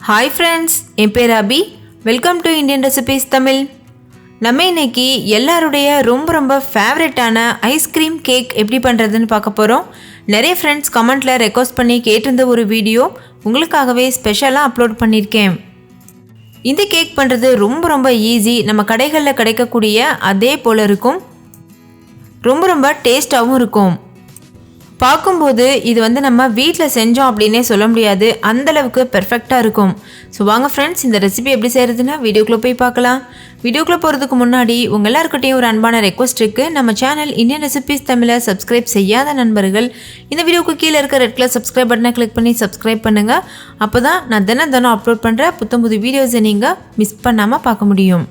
Hi friends, என் பேர் Abhi. Welcome to Indian recipes Tamil. நம்ம இன்னைக்கு எல்லாருடைய ரொம்ப ஃபேவரட்டான ஐஸ்கிரீம் கேக் எப்படி பண்ணுறதுன்னு பார்க்க போகிறோம். நிறைய ஃப்ரெண்ட்ஸ் கமெண்ட்டில் ரெக்வஸ்ட் பண்ணி கேட்டிருந்த ஒரு வீடியோ உங்களுக்காகவே ஸ்பெஷலாக அப்லோட் பண்ணியிருக்கேன். இந்த கேக் பண்ணுறது ரொம்ப ஈஸி. நம்ம கடைகளில் கிடைக்கக்கூடிய அதே போல் இருக்கும். ரொம்ப டேஸ்ட்டாகவும் இருக்கும். பார்க்கும்போது இது நம்ம வீட்டில் செஞ்சோம் அப்படின்னே சொல்ல முடியாது, அந்தளவுக்கு பெர்ஃபெக்டாக இருக்கும். ஸோ வாங்க ஃப்ரெண்ட்ஸ், இந்த ரெசிபி எப்படி செய்கிறதுன்னா வீடியோக்குள்ளே போய் பார்க்கலாம். வீடியோக்குள்ளே போகிறதுக்கு முன்னாடி உங்கள் எல்லாருக்கிட்டையும் ஒரு அன்பான ரெக்வஸ்ட் இருக்குது. நம்ம சேனல் இந்தியன் ரெசிபீஸ் தமிழை சப்ஸ்கிரைப் செய்யாத நண்பர்கள் இந்த வீடியோக்கு கீழே இருக்க ரெட் கலர் சப்ஸ்கிரைப் பட்டனை கிளிக் பண்ணி சப்ஸ்கிரைப் பண்ணுங்கள். அப்போ தான் நான் தினம் அப்லோட் பண்ணுற புது வீடியோஸை நீங்கள் மிஸ் பண்ணாமல் பார்க்க முடியும்.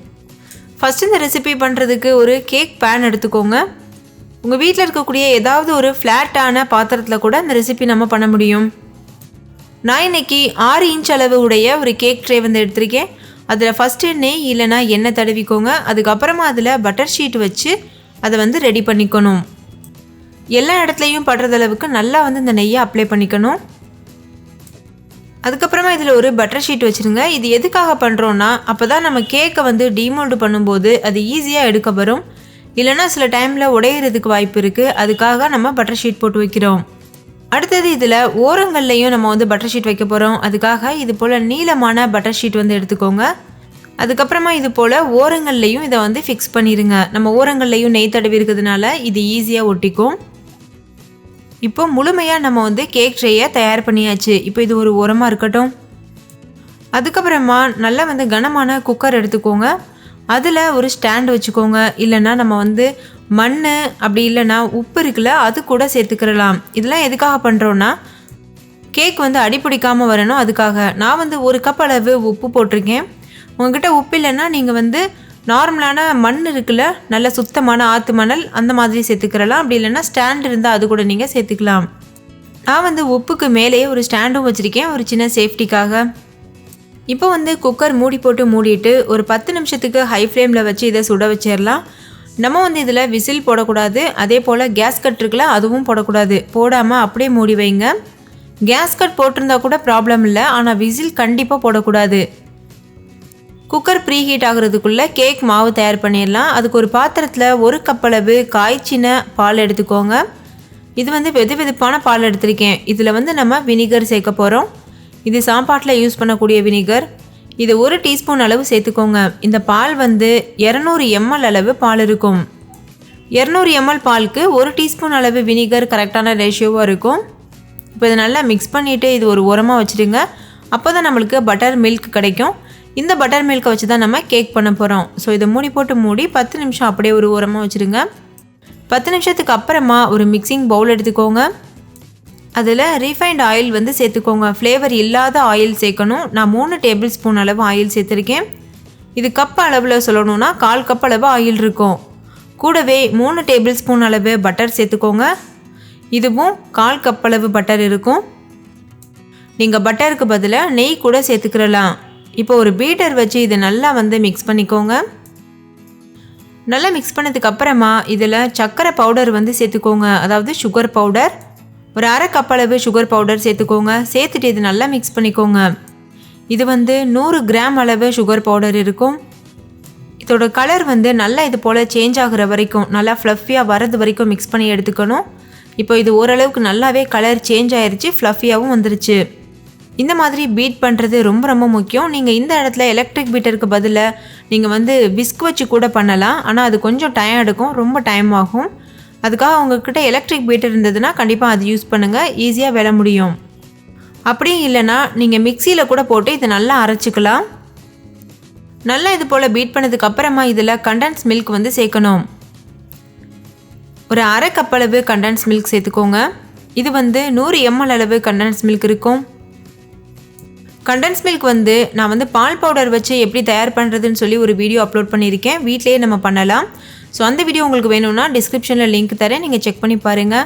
ஃபஸ்ட்டு இந்த ரெசிபி பண்ணுறதுக்கு ஒரு கேக் பேன் எடுத்துக்கோங்க. உங்கள் வீட்டில் இருக்கக்கூடிய ஏதாவது ஒரு ஃப்ளாட்டான பாத்திரத்தில் கூட இந்த ரெசிபி நம்ம பண்ண முடியும். நான் இன்றைக்கி 6 இன்ச் அளவு உடைய ஒரு கேக் ட்ரே எடுத்திருக்கேன். அதில் ஃபஸ்ட்டு நெய் இல்லைனா எண்ணெய் தடவிக்கோங்க. அதுக்கப்புறமா அதில் பட்டர் ஷீட் வச்சு அதை ரெடி பண்ணிக்கணும். எல்லா இடத்துலையும் படுறது அளவுக்கு நல்லா இந்த நெய்யை அப்ளை பண்ணிக்கணும். அதுக்கப்புறமா இதில் ஒரு பட்டர் ஷீட் வச்சுருங்க. இது எதுக்காக பண்ணுறோன்னா, அப்போ தான் நம்ம கேக்கை டீமோல்டு பண்ணும்போது அது ஈஸியாக எடுக்க வரும். இல்லைனா சில டைமில் உடையிறதுக்கு வாய்ப்பு இருக்குது. அதுக்காக நம்ம பட்டர் ஷீட் போட்டு வைக்கிறோம். அடுத்தது இதில் ஓரங்கள்லையும் நம்ம பட்டர் ஷீட் வைக்க போகிறோம். அதுக்காக இது போல் நீளமான பட்டர் ஷீட் எடுத்துக்கோங்க. அதுக்கப்புறமா இது போல் ஓரங்கள்லையும் இதை ஃபிக்ஸ் பண்ணிடுங்க. நம்ம ஓரங்கள்லையும் நெய் தடவி இருக்கிறதுனால இது ஈஸியாக ஒட்டிக்கும். இப்போ முழுமையாக நம்ம கேக் ட்ரேயை தயார் பண்ணியாச்சு. இப்போ இது ஒரு ஓரமாக இருக்கட்டும். அதுக்கப்புறமா நல்லா கனமான குக்கர் எடுத்துக்கோங்க. அதில் ஒரு ஸ்டாண்ட் வச்சுக்கோங்க. இல்லைன்னா நம்ம மண் அப்படி இல்லைன்னா உப்பு இருக்குல்ல, அது கூட சேர்த்துக்கிறலாம். இதெல்லாம் எதுக்காக பண்ணுறோன்னா, கேக் அடிப்பிடிக்காமல் வரணும். அதுக்காக நான் 1 கப் அளவு உப்பு போட்டிருக்கேன். உங்கள்கிட்ட உப்பு இல்லைன்னா நீங்கள் நார்மலான மண் இருக்குல்ல, நல்ல சுத்தமான ஆற்று மணல், அந்த மாதிரி சேர்த்துக்கிறலாம். அப்படி இல்லைன்னா ஸ்டாண்ட் இருந்தால் அது கூட நீங்கள் சேர்த்துக்கலாம். நான் உப்புக்கு மேலேயே ஒரு ஸ்டாண்டும் வச்சுருக்கேன், ஒரு சின்ன சேஃப்டிக்காக. இப்போ குக்கர் மூடி போட்டு மூடிட்டு ஒரு 10 நிமிஷத்துக்கு ஹை ஃப்ளேமில் வச்சு இதை சுட வச்சிடலாம். நம்ம இதில் விசில் போடக்கூடாது. அதே போல் கேஸ் கட் இருக்குல்ல, அதுவும் போடக்கூடாது. போடாமல் அப்படியே மூடி வைங்க. கேஸ் கட் போட்டிருந்தா கூட ப்ராப்ளம் இல்லை, ஆனால் விசில் கண்டிப்பாக போடக்கூடாது. குக்கர் ப்ரீ ஹீட் ஆகுறதுக்குள்ளே கேக் மாவு தயார் பண்ணிடலாம். அதுக்கு ஒரு பாத்திரத்தில் 1 கப் அளவு காய்ச்சின பால் எடுத்துக்கோங்க. இது வெதுவெதுப்பான பால் எடுத்திருக்கேன். இதில் நம்ம வினிகர் சேர்க்க போகிறோம். இது சாப்பாட்டில் யூஸ் பண்ணக்கூடிய வினிகர். இது 1 டீஸ்பூன் அளவு சேர்த்துக்கோங்க. இந்த பால் 200 ml அளவு பால் இருக்கும். 200 ml பாலுக்கு 1 டீஸ்பூன் அளவு வினிகர் கரெக்டான ரேஷியோவாக இருக்கும். இப்போ இதை நல்லா மிக்ஸ் பண்ணிவிட்டு இது ஒரு ஓரமாக வச்சுடுங்க. அப்போ தான் நம்மளுக்கு பட்டர் மில்க் கிடைக்கும். இந்த பட்டர் மில்க்கை வச்சு தான் நம்ம கேக் பண்ண போகிறோம். ஸோ இதை மூடி போட்டு மூடி 10 நிமிஷம் அப்படியே ஒரு ஓரமாக வச்சுடுங்க. 10 நிமிஷத்துக்கு அப்புறமா ஒரு மிக்சிங் பவுல் எடுத்துக்கோங்க. அதில் ரீஃபைண்ட் ஆயில் சேர்த்துக்கோங்க. ஃப்ளேவர் இல்லாத ஆயில் சேர்க்கணும். நான் 3 டேபிள் ஸ்பூன் அளவு ஆயில் சேர்த்துருக்கேன். இது கப் அளவில் சொல்லணும்னா 1/4 கப் அளவு ஆயில் இருக்கும். கூடவே 3 டேபிள் ஸ்பூன் அளவு பட்டர் சேர்த்துக்கோங்க. இதுவும் 1/4 கப் அளவு பட்டர் இருக்கும். நீங்கள் பட்டருக்கு பதிலாக நெய் கூட சேர்த்துக்கிறலாம். இப்போ ஒரு பீட்டர் வச்சு இதை நல்லா மிக்ஸ் பண்ணிக்கோங்க. நல்லா மிக்ஸ் பண்ணதுக்கு அப்புறமா இதில் சர்க்கரை பவுடர் சேர்த்துக்கோங்க. அதாவது சுகர் பவுடர். ஒரு 1/2 கப் அளவு சுகர் பவுடர் சேர்த்துக்கோங்க. சேர்த்துட்டு இது நல்லா மிக்ஸ் பண்ணிக்கோங்க. இது 100 கிராம் அளவு சுகர் பவுடர் இருக்கும். இதோட கலர் நல்லா இது போல் சேஞ்ச் ஆகுற வரைக்கும், நல்லா ஃப்ளஃபியாக வரது வரைக்கும் மிக்ஸ் பண்ணி எடுத்துக்கணும். இப்போ இது ஓரளவுக்கு நல்லாவே கலர் சேஞ்ச் ஆயிடுச்சு, ஃப்ளஃபியாகவும் வந்துருச்சு. இந்த மாதிரி பீட் பண்ணுறது ரொம்ப முக்கியம். நீங்கள் இந்த இடத்துல எலக்ட்ரிக் பீட்டருக்கு பதிலாக நீங்கள் விஸ்க் வச்சு கூட பண்ணலாம். ஆனால் அது கொஞ்சம் டைம் எடுக்கும், ரொம்ப டைம் ஆகும். அதுக்காக உங்கள்கிட்ட எலக்ட்ரிக் பீட்டர் இருந்ததுன்னா கண்டிப்பாக அது யூஸ் பண்ணுங்கள், ஈஸியாக வேலை முடியும். அப்படியும் இல்லைன்னா நீங்கள் மிக்சியில் கூட போட்டு இதை நல்லா அரைச்சிக்கலாம். நல்லா இது போல் பீட் பண்ணதுக்கு அப்புறமா இதில் கண்டென்ஸ் மில்க் சேர்க்கணும். ஒரு 1/2 கப் அளவு கண்டென்ஸ் மில்க் சேர்த்துக்கோங்க. இது 100 ml அளவு கண்டென்ஸ் மில்க் இருக்கும். கண்டென்ஸ் மில்க் நான் பால் பவுடர் வச்சு எப்படி தயார் பண்ணுறதுன்னு சொல்லி ஒரு வீடியோ அப்லோட் பண்ணியிருக்கேன். வீட்டிலேயே நம்ம பண்ணலாம். ஸோ அந்த வீடியோ உங்களுக்கு வேணும்னா டிஸ்கிரிப்ஷனில் லிங்க் தரேன், நீங்கள் செக் பண்ணி பாருங்கள்.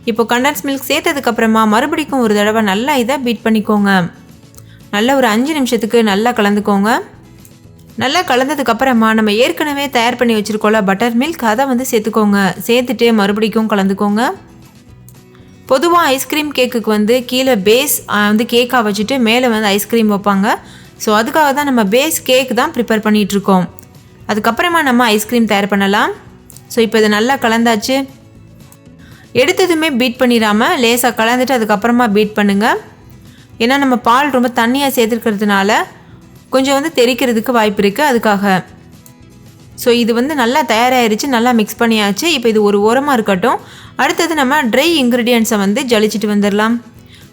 இப்போ கண்டென்ஸ் மில்க் சேர்த்ததுக்கப்புறமா மறுபடியும் ஒரு தடவை நல்லா இதை பீட் பண்ணிக்கோங்க. நல்லா ஒரு 5 நிமிஷத்துக்கு நல்லா கலந்துக்கோங்க. நல்லா கலந்ததுக்கப்புறமா நம்ம ஏற்கனவே தயார் பண்ணி வச்சுருக்கோம்ல பட்டர் மில்க், அதை சேர்த்துக்கோங்க. சேர்த்துட்டு மறுபடியும் கலந்துக்கோங்க. பொதுவாக ஐஸ்கிரீம் கேக்குக்கு வந்து கீழே பேஸ் வந்து கேக்காக வச்சுட்டு மேலே வந்து ஐஸ்கிரீம் வைப்பாங்க. ஸோ அதுக்காக தான் நம்ம பேஸ் கேக் தான் ப்ரிப்பேர் பண்ணிகிட்ருக்கோம். அதுக்கப்புறமா நம்ம ஐஸ்கிரீம் தயார் பண்ணலாம். ஸோ இப்போ இதை நல்லா கலந்தாச்சு. எடுத்ததுமே பீட் பண்ணிடாமல் லேசாக கலந்துட்டு அதுக்கப்புறமா பீட் பண்ணுங்கள். ஏன்னா நம்ம பால் ரொம்ப தண்ணியாக சேர்த்துருக்கிறதுனால கொஞ்சம் வந்து தெறிக்கிறதுக்கு வாய்ப்பு இருக்குது, அதுக்காக. ஸோ இது வந்து நல்லா தயாராகிருச்சு, நல்லா மிக்ஸ் பண்ணியாச்சு. இப்போ இது ஒரு ஓரமாக இருக்கட்டும். அடுத்தது நம்ம ட்ரை இன்க்ரீடியன்ட்ஸை வந்து ஜலிச்சிட்டு வந்துடலாம்.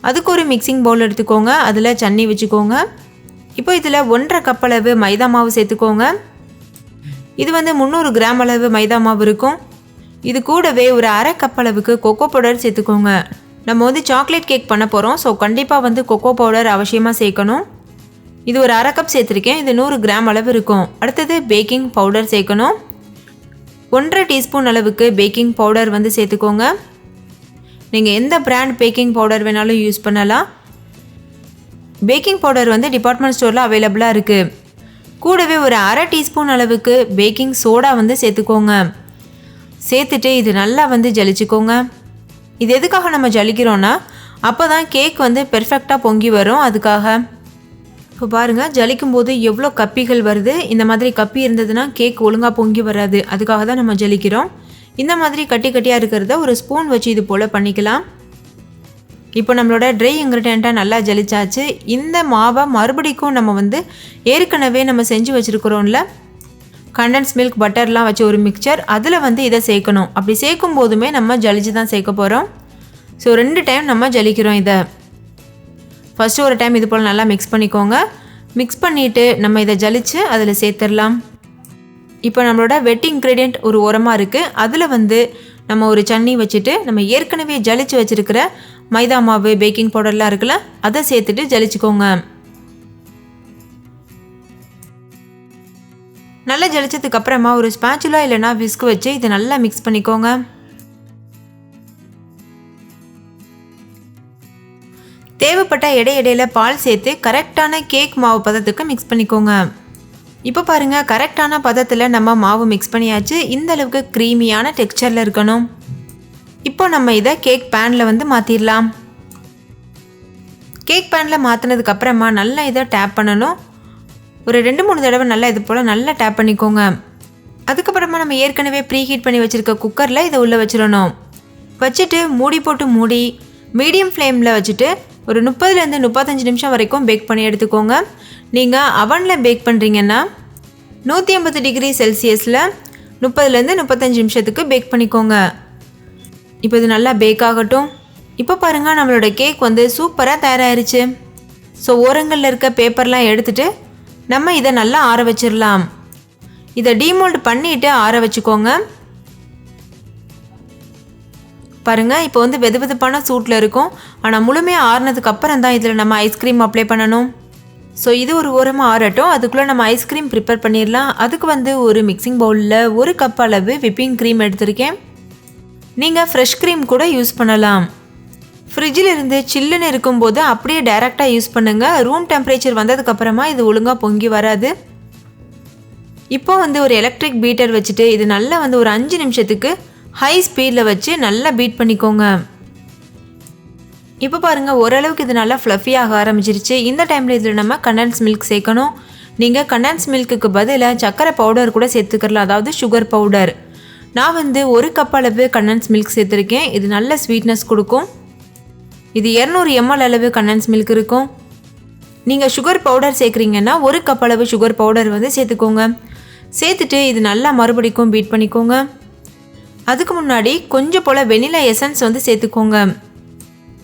அதுக்கு ஒரு மிக்சிங் பவுல் எடுத்துக்கோங்க. அதில் சன்னி வச்சுக்கோங்க. இப்போ இதில் 1.5 கப் அளவு மைதா மாவு சேர்த்துக்கோங்க. இது வந்து 300 கிராம் அளவு மைதா மாவு இருக்கும். இது கூடவே ஒரு 1/2 கப் அளவுக்கு கொக்கோ பவுடர் சேர்த்துக்கோங்க. நம்ம வந்து சாக்லேட் கேக் பண்ண போகிறோம். ஸோ கண்டிப்பாக வந்து கொக்கோ பவுடர் அவசியமாக சேர்க்கணும். இது ஒரு 1/2 கப் சேர்த்துருக்கேன். இது 100 கிராம் அளவு இருக்கும். அடுத்தது பேக்கிங் பவுடர் சேர்க்கணும். 1.5 டீஸ்பூன் அளவுக்கு பேக்கிங் பவுடர் வந்து சேர்த்துக்கோங்க. நீங்கள் எந்த பிராண்ட் பேக்கிங் பவுடர் வேணாலும் யூஸ் பண்ணலாம். பேக்கிங் பவுடர் வந்து டிபார்ட்மெண்ட் ஸ்டோரில் அவைலபிளாக இருக்குது. கூடவே ஒரு 1/2 டீஸ்பூன் அளவுக்கு பேக்கிங் சோடா வந்து சேர்த்துக்கோங்க. சேர்த்துட்டு இது நல்லா வந்து ஜலிச்சுக்கோங்க. இது எதுக்காக நம்ம ஜலிக்கிறோன்னா அப்போ தான் கேக் வந்து பெர்ஃபெக்டாக பொங்கி வரும், அதுக்காக. இப்போ பாருங்கள், ஜலிக்கும் போது எவ்வளோ கப்பிகள் வருது. இந்த மாதிரி கப்பி இருந்ததுன்னா கேக் ஒழுங்காக பொங்கி வராது, அதுக்காக தான் நம்ம ஜலிக்கிறோம். இந்த மாதிரி கட்டி கட்டியாக இருக்கிறத ஒரு ஸ்பூன் வச்சு இது போல் பண்ணிக்கலாம். இப்போ நம்மளோட ட்ரை இன்க்ரீடியண்ட்டாக நல்லா ஜலிச்சாச்சு. இந்த மாவை மறுபடிக்கும் நம்ம வந்து ஏற்கனவே நம்ம செஞ்சு வச்சுருக்கிறோம்ல கண்டன்ஸ் மில்க் பட்டர்லாம் வச்சு ஒரு மிக்சர், அதில் வந்து இதை சேர்க்கணும். அப்படி சேர்க்கும் போதுமே நம்ம ஜலிச்சு தான் சேர்க்க போகிறோம். ஸோ 2 டைம் நம்ம ஜலிக்கிறோம். இதை ஃபஸ்ட்டு ஒரு டைம் இது போல் நல்லா மிக்ஸ் பண்ணிக்கோங்க. மிக்ஸ் பண்ணிவிட்டு நம்ம இதை ஜலிச்சு அதில் சேர்த்துடலாம். இப்போ நம்மளோட வெட் இன்க்ரீடியண்ட் ஒரு ஓரமாக இருக்குது. அதில் வந்து நம்ம ஒரு சன்னி வச்சுட்டு நம்ம ஏற்கனவே ஜலிச்சு வச்சுருக்கிற மைதா மாவு பேக்கிங் பவுடர்லாம் இருக்குல்ல, அதை சேர்த்துட்டு ஜலிச்சுக்கோங்க. நல்லா ஜலிச்சதுக்கு அப்புறமா ஒரு ஸ்பாச்சுலா இல்லைனா விஸ்க் வச்சு இதை நல்லா மிக்ஸ் பண்ணிக்கோங்க. தேவைப்பட்ட இடையில பால் சேர்த்து கரெக்டான கேக் மாவு பதத்துக்கு மிக்ஸ் பண்ணிக்கோங்க. இப்போ பாருங்கள், கரெக்டான பதத்தில் நம்ம மாவு மிக்ஸ் பண்ணியாச்சு. இந்த அளவுக்கு க்ரீமியான டெக்ஸ்சரில் இருக்கணும். இப்போ நம்ம இதை கேக் பேனில் வந்து மாற்றிடலாம். கேக் பேனில் மாற்றினதுக்கு அப்புறமா நல்லா இதை டேப் பண்ணணும். ஒரு 2-3 தடவை நல்லா இது போல் நல்லா டேப் பண்ணிக்கோங்க. அதுக்கப்புறமா நம்ம ஏற்கனவே ப்ரீ ஹீட் பண்ணி வச்சுருக்க குக்கரில் இதை உள்ளே வச்சிடணும். வச்சுட்டு மூடி போட்டு மூடி மீடியம் ஃப்ளேமில் வச்சுட்டு ஒரு 30லேருந்து 35 நிமிஷம் வரைக்கும் பேக் பண்ணி எடுத்துக்கோங்க. நீங்கள் அவனில் பேக் பண்ணுறீங்கன்னா 150 டிகிரி செல்சியஸில் 30லேருந்து 35 நிமிஷத்துக்கு பேக் பண்ணிக்கோங்க. இப்போ இது நல்லா பேக் ஆகட்டும். இப்போ பாருங்கள், நம்மளோட கேக் வந்து சூப்பராக தயாராகிருச்சு. ஸோ ஓரங்களில் இருக்க பேப்பர்லாம் எடுத்துகிட்டு நம்ம இதை நல்லா ஆற வச்சிடலாம். இதை டீமோல்ட் பண்ணிவிட்டு ஆற வச்சுக்கோங்க. பாருங்கள், இப்போ வந்து வெது வெதுப்பான சூட்டில் இருக்கும். ஆனால் முழுமையாக ஆறினதுக்கு அப்புறம் தான் இதில் நம்ம ஐஸ்கிரீம் அப்ளை பண்ணணும். ஸோ இது ஒரு ஓரமாக ஆறட்டும். அதுக்குள்ளே நம்ம ஐஸ்கிரீம் ப்ரிப்பேர் பண்ணிடலாம். அதுக்கு வந்து ஒரு மிக்சிங் பவுலில் 1 கப் அளவு விப்பிங் க்ரீம் எடுத்திருக்கேன். நீங்கள் ஃப்ரெஷ் க்ரீம் கூட யூஸ் பண்ணலாம். ஃப்ரிட்ஜில் இருந்து சில்லுன்னு இருக்கும்போது அப்படியே டைரெக்டாக யூஸ் பண்ணுங்கள். ரூம் டெம்பரேச்சர் வந்ததுக்கப்புறமா இது ஒழுங்காக பொங்கி வராது. இப்போ வந்து ஒரு எலக்ட்ரிக் பீட்டர் வச்சுட்டு இது நல்லா வந்து ஒரு 5 நிமிஷத்துக்கு ஹை ஸ்பீடில் வச்சு நல்லா பீட் பண்ணிக்கோங்க. இப்போ பாருங்கள், ஓரளவுக்கு இது நல்லா ஃப்ளஃபியாக ஆரம்பிச்சிருச்சு. இந்த டைமில் இதில் நம்ம கண்டன்ஸ் மில்க் சேர்க்கணும். நீங்கள் கண்டன்ஸ் மில்க்குக்கு பதிலாக சர்க்கரை பவுடர் கூட சேர்த்துக்கலாம், அதாவது சுகர் பவுடர். நான் வந்து 1 கப் அளவு கண்டன்ஸ் மில்க் சேர்த்துருக்கேன். இது நல்ல ஸ்வீட்னஸ் கொடுக்கும். இது 200 ml அளவு கண்டன்ஸ் மில்க் இருக்கும். நீங்கள் சுகர் பவுடர் சேர்க்குறீங்கன்னா 1 கப் அளவு சுகர் பவுடர் வந்து சேர்த்துக்கோங்க. சேர்த்துட்டு இது நல்லா மறுபடிக்கும் பீட் பண்ணிக்கோங்க. அதுக்கு முன்னாடி கொஞ்சம் போல் வெனிலா எசன்ஸ் வந்து சேர்த்துக்கோங்க.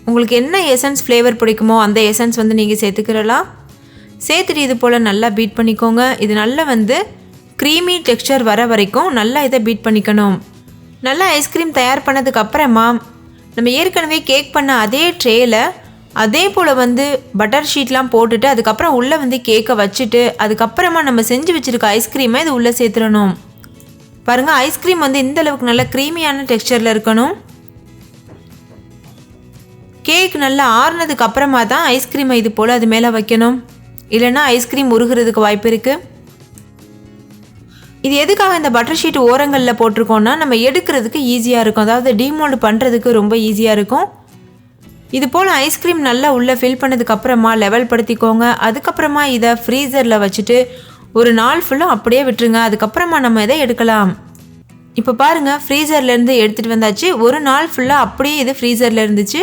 உங்களுக்கு என்ன எசன்ஸ் ஃப்ளேவர் பிடிக்குமோ அந்த எசன்ஸ் வந்து நீங்கள் சேர்த்துக்கிறலாம். சேர்த்துட்டு இது போல் நல்லா பீட் பண்ணிக்கோங்க. இது நல்லா வந்து க்ரீமி டெக்ஸ்சர் வர வரைக்கும் நல்லா இதை பீட் பண்ணிக்கணும். நல்லா ஐஸ்கிரீம் தயார் பண்ணதுக்கு அப்புறமா நம்ம ஏற்கனவே கேக் பண்ண அதே ட்ரேயில் அதே போல் வந்து பட்டர் ஷீட்லாம் போட்டுட்டு அதுக்கப்புறம் உள்ளே வந்து கேக்கை வச்சுட்டு அதுக்கப்புறமா நம்ம செஞ்சு வச்சுருக்க ஐஸ்கிரீமை இது உள்ளே சேர்த்துடணும். பாருங்கள், ஐஸ்கிரீம் வந்து இந்த அளவுக்கு நல்ல க்ரீமியான டெக்ஸ்சரில் இருக்கணும். கேக் நல்லா ஆறுனதுக்கு அப்புறமா தான் ஐஸ்கிரீமை இது போல் அது மேலே வைக்கணும். இல்லைன்னா ஐஸ்கிரீம் உருகிறதுக்கு வாய்ப்பு இருக்குது. இது எதுக்காக இந்த பட்டர் ஷீட் ஓரங்களில் போட்டிருக்கோன்னா நம்ம எடுக்கிறதுக்கு ஈஸியாக இருக்கும். அதாவது டீமோல்டு பண்ணுறதுக்கு ரொம்ப ஈஸியாக இருக்கும். இது போல் ஐஸ்கிரீம் நல்லா உள்ளே ஃபில் பண்ணதுக்கப்புறமா லெவல் படுத்திக்கோங்க. அதுக்கப்புறமா இதை ஃப்ரீசரில் வச்சுட்டு ஒரு நாள் ஃபுல்லாக அப்படியே விட்டுருங்க. அதுக்கப்புறமா நம்ம இதை எடுக்கலாம். இப்போ பாருங்கள், ஃப்ரீசர்லேருந்து எடுத்துகிட்டு வந்தாச்சு. ஒரு நாள் ஃபுல்லாக அப்படியே இது ஃப்ரீசரில் இருந்துச்சு.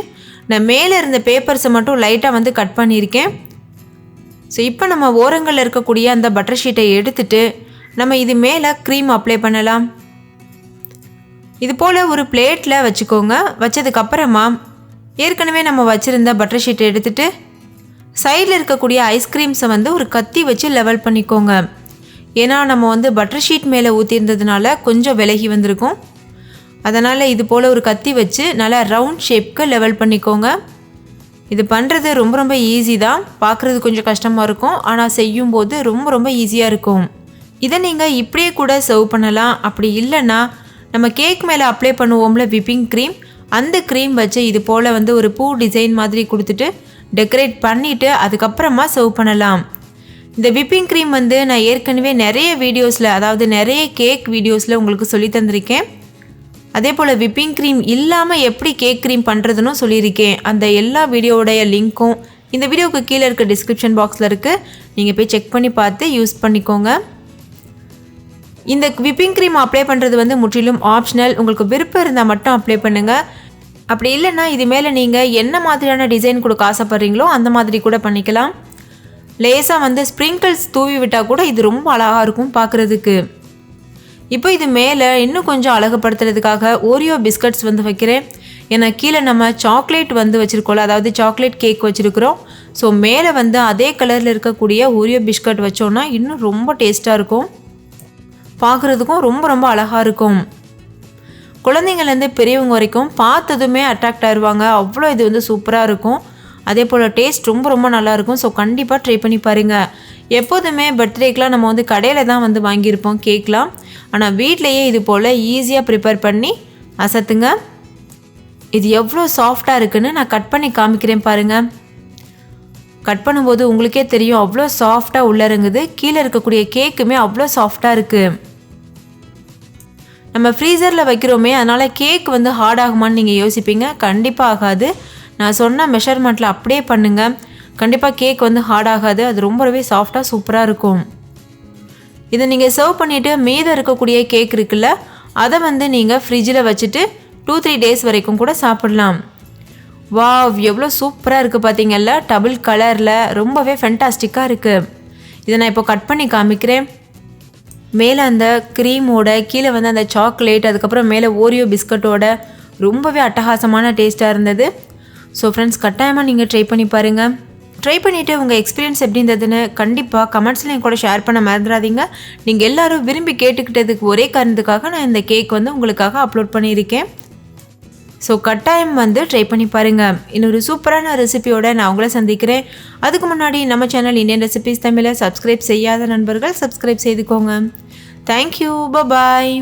நான் மேலே இருந்த பேப்பர்ஸை மட்டும் லைட்டாக வந்து கட் பண்ணியிருக்கேன். ஸோ இப்போ நம்ம ஓரங்களில் இருக்கக்கூடிய அந்த பட்டர் ஷீட்டை எடுத்துட்டு நம்ம இது மேலே க்ரீம் அப்ளை பண்ணலாம். இது போல் ஒரு பிளேட்டில் வச்சுக்கோங்க. வச்சதுக்கப்புறமா ஏற்கனவே நம்ம வச்சுருந்த பட்டர் ஷீட்டை எடுத்துகிட்டு சைடில் இருக்கக்கூடிய ஐஸ்கிரீம்ஸை வந்து ஒரு கத்தி வச்சு லெவல் பண்ணிக்கோங்க. ஏன்னா நம்ம வந்து பட்டர் ஷீட் மேலே ஊற்றிருந்ததுனால கொஞ்சம் விலகி வந்திருக்கும். அதனால் இது போல் ஒரு கத்தி வச்சு நல்லா ரவுண்ட் ஷேப்க்கு லெவல் பண்ணிக்கோங்க. இது பண்ணுறது ரொம்ப ரொம்ப ஈஸி தான். பார்க்குறது கொஞ்சம் கஷ்டமாக இருக்கும், ஆனால் செய்யும்போது ரொம்ப ரொம்ப ஈஸியாக இருக்கும். இதை நீங்கள் இப்படியே கூட சர்வ் பண்ணலாம். அப்படி இல்லைன்னா நம்ம கேக் மேலே அப்ளை பண்ணுவோம்ல விப்பிங் க்ரீம், அந்த க்ரீம் வச்சு இது போல் வந்து ஒரு பூ டிசைன் மாதிரி கொடுத்துட்டு டெக்கரேட் பண்ணிவிட்டு அதுக்கப்புறமா சர்வ் பண்ணலாம். இந்த விப்பிங் க்ரீம் வந்து நான் ஏற்கனவே நிறைய வீடியோஸில், அதாவது நிறைய கேக் வீடியோஸில் உங்களுக்கு சொல்லி தந்திருக்கேன். அதே போல் விப்பிங் க்ரீம் இல்லாமல் எப்படி கேக் க்ரீம் பண்ணுறதுன்னு சொல்லியிருக்கேன். அந்த எல்லா வீடியோவுடைய லிங்க்கும் இந்த வீடியோவுக்கு கீழே இருக்க டிஸ்கிரிப்ஷன் பாக்ஸில் இருக்குது. நீங்கள் போய் செக் பண்ணி பார்த்து யூஸ் பண்ணிக்கோங்க. இந்த விப்பிங் க்ரீம் அப்ளை பண்ணுறது வந்து முற்றிலும் ஆப்ஷனல். உங்களுக்கு விருப்பம் இருந்தால் மட்டும் அப்ளை பண்ணுங்கள். அப்படி இல்லைன்னா இது மேலே நீங்கள் என்ன மாதிரியான டிசைன் கொடுக்க ஆசைப்பட்றீங்களோ அந்த மாதிரி கூட பண்ணிக்கலாம். லேசாக வந்து ஸ்ப்ரிங்கிள்ஸ் தூவி விட்டால் கூட இது ரொம்ப அழகாக இருக்கும் பார்க்குறதுக்கு. இப்போ இது மேலே இன்னும் கொஞ்சம் அழகுப்படுத்துறதுக்காக ஓரியோ பிஸ்கட்ஸ் வந்து வைக்கிறேன். ஏன்னா கீழே நம்ம சாக்லேட் வந்து வச்சுருக்கோம்ல, அதாவது சாக்லேட் கேக் வச்சுருக்குறோம். ஸோ மேலே வந்து அதே கலரில் இருக்கக்கூடிய ஓரியோ பிஸ்கட் வச்சோன்னா இன்னும் ரொம்ப டேஸ்ட்டாக இருக்கும், பார்க்குறதுக்கும் ரொம்ப ரொம்ப அழகாக இருக்கும். குழந்தைங்கள்லேருந்து பெரியவங்க வரைக்கும் பார்த்ததுமே அட்ராக்ட் ஆயிடுவாங்க. அவ்வளோ இது வந்து சூப்பராக இருக்கும். அதே போல் டேஸ்ட் ரொம்ப ரொம்ப நல்லாயிருக்கும். ஸோ கண்டிப்பாக ட்ரை பண்ணி பாருங்கள். எப்போதுமே பர்த்டேக்கெலாம் நம்ம வந்து கடையில் தான் வந்து வாங்கியிருப்போம் கேக்லாம். ஆனால் வீட்டிலையே இது போல் ஈஸியாக ப்ரிப்பேர் பண்ணி அசத்துங்க. இது எவ்வளோ சாஃப்டாக இருக்குன்னு நான் கட் பண்ணி காமிக்கிறேன் பாருங்கள். கட் பண்ணும்போது உங்களுக்கே தெரியும் அவ்வளோ சாஃப்டாக உள்ளே இறங்குது. கீழே இருக்கக்கூடிய கேக்குமே அவ்வளோ சாஃப்டாக இருக்குது. நம்ம ஃப்ரீசரில் வைக்கிறோமே, அதனால் கேக் வந்து ஹார்ட் ஆகுமான்னு நீங்கள் யோசிப்பீங்க. கண்டிப்பாக ஆகாது. நான் சொன்ன மெஷர்மெண்ட்டில் அப்படியே பண்ணுங்கள். கண்டிப்பாக கேக் வந்து ஹார்ட் ஆகாது. அது ரொம்பவே சாஃப்டாக சூப்பராக இருக்கும். இதை நீங்கள் சர்வ் பண்ணிவிட்டு மீதம் இருக்கக்கூடிய கேக் இருக்குல்ல, அதை வந்து நீங்கள் ஃப்ரிட்ஜில் வச்சுட்டு 2-3 டேஸ் வரைக்கும் கூட சாப்பிடலாம். வாவ், எவ்வளோ சூப்பராக இருக்குது பார்த்தீங்கல்ல. டபுள் கலரில் ரொம்பவே ஃபென்டாஸ்டிக்காக இருக்குது. இதை நான் இப்போ கட் பண்ணி காமிக்கிறேன். மேலே அந்த க்ரீமோட, கீழே வந்து அந்த சாக்லேட், அதுக்கப்புறம் மேலே ஓரியோ பிஸ்கட்டோட ரொம்பவே அட்டகாசமான டேஸ்ட்டாக இருந்தது. ஸோ ஃப்ரெண்ட்ஸ், கட்டாயமாக நீங்கள் ட்ரை பண்ணி பாருங்கள். ட்ரை பண்ணிவிட்டு உங்கள் எக்ஸ்பீரியன்ஸ் எப்படி இருந்ததுன்னு கண்டிப்பாக கமெண்ட்ஸ்லையும் கூட ஷேர் பண்ண மறந்துடாதீங்க. நீங்கள் எல்லோரும் விரும்பி கேட்டுக்கிட்டதுக்கு ஒரே காரணத்துக்காக நான் இந்த கேக் வந்து உங்களுக்காக அப்லோட் பண்ணியிருக்கேன். ஸோ கட்டாயம் வந்து ட்ரை பண்ணி பாருங்கள். இன்னொரு சூப்பரான ரெசிபியோட நான் உங்களை சந்திக்கிறேன். அதுக்கு முன்னாடி நம்ம சேனல் இந்தியன் ரெசிபிஸ் தமிழை சப்ஸ்கிரைப் செய்யாத நண்பர்கள் சப்ஸ்கிரைப் செய்துக்கோங்க. தேங்க்யூ, பாய்.